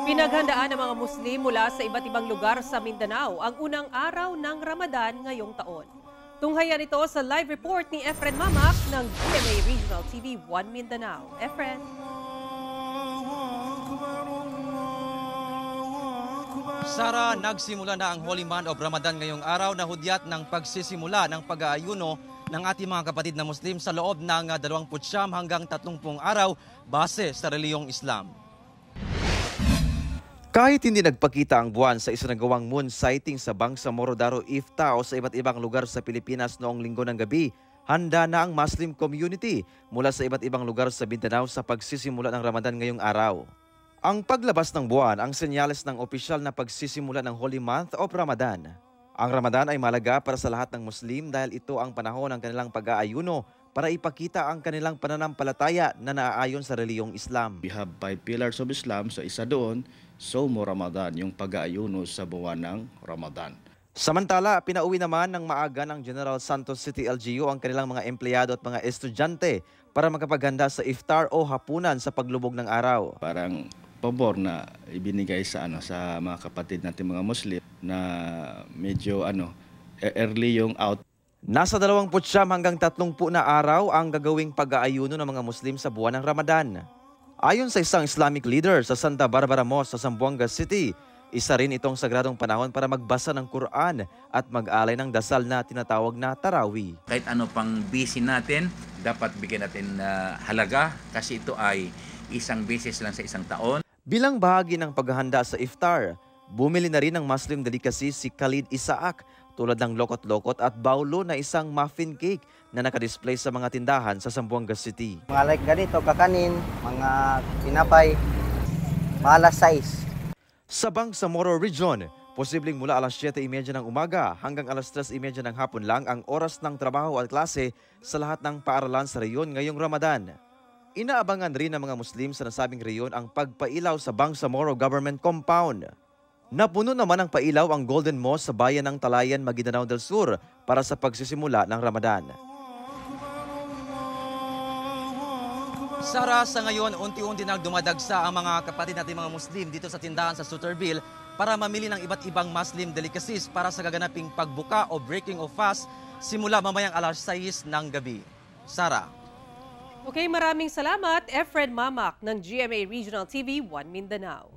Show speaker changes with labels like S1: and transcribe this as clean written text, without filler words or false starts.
S1: Pinaghandaan ng mga Muslim mula sa iba't ibang lugar sa Mindanao ang unang araw ng Ramadan ngayong taon. Tunghayan ito sa live report ni Efren Mamak ng GMA Regional TV 1 Mindanao. Efren.
S2: Sara, nagsimula na ang Holy Month of Ramadan ngayong araw na hudyat ng pagsisimula ng pag-aayuno ng ating mga kapatid na Muslim sa loob ng 29 hanggang 30 araw base sa reliyong Islam. Kahit hindi nagpakita ang buwan sa isinagawang moon sighting sa Bangsamoro Daro Iftao sa iba't ibang lugar sa Pilipinas noong linggo ng gabi, handa na ang Muslim community mula sa iba't ibang lugar sa Mindanao sa pagsisimula ng Ramadan ngayong araw. Ang paglabas ng buwan ang senyales ng opisyal na pagsisimula ng Holy Month of Ramadan. Ang Ramadan ay malaga para sa lahat ng Muslim dahil ito ang panahon ng kanilang pag-aayuno para ipakita ang kanilang pananampalataya na naaayon sa reliyong Islam.
S3: We have 5 pillars of Islam, so isa doon, Somo Ramadan, yung pag-aayuno sa buwan ng Ramadan.
S2: Samantala, pinauwi naman ng maaga ng General Santos City LGU ang kanilang mga empleyado at mga estudyante para makapaghanda sa iftar o hapunan sa paglubog ng araw.
S3: Parang pabor na ibinigay sa sa mga kapatid natin mga Muslim na medyo early yung out.
S2: Nasa 29 hanggang 30 na araw ang gagawing pag-aayuno ng mga Muslim sa buwan ng Ramadan. Ayon sa isang Islamic leader sa Santa Barbara Mosque sa Zamboanga City, isa rin itong sagradong panahon para magbasa ng Quran at mag-alay ng dasal na tinatawag na Tarawi.
S4: Kahit ano pang busy natin, dapat bigyan natin halaga kasi ito ay isang beses lang sa isang taon.
S2: Bilang bahagi ng paghahanda sa iftar, bumili na rin ng Muslim delicacy si Khalid Isaak tulad ng lokot-lokot at baulo na isang muffin cake na nakadisplay sa mga tindahan sa Zamboanga City.
S5: Mga like ganito, kakanin, mga tinapay, malas size.
S2: Sa Bangsamoro Region, posibleng mula alas 7:30 ng umaga hanggang alas 3:30 ng hapon lang ang oras ng trabaho at klase sa lahat ng paaralan sa reyon ngayong Ramadan. Inaabangan rin ng mga Muslim sa nasabing reyon ang pagpailaw sa Bangsamoro Government Compound. Napuno naman ang pailaw ang Golden Mosque sa bayan ng Talayan, Maguindanao del Sur para sa pagsisimula ng Ramadan. Sara, sa ngayon, unti-unti nang dumadagsa ang mga kapatid natin mga Muslim dito sa tindahan sa Suterville para mamili ng iba't ibang Muslim delicacies para sa gaganaping pagbuka o breaking of fast simula mamayang alas 6 ng gabi. Sara.
S1: Okay, maraming salamat, Efren Mamak ng GMA Regional TV 1 Mindanao.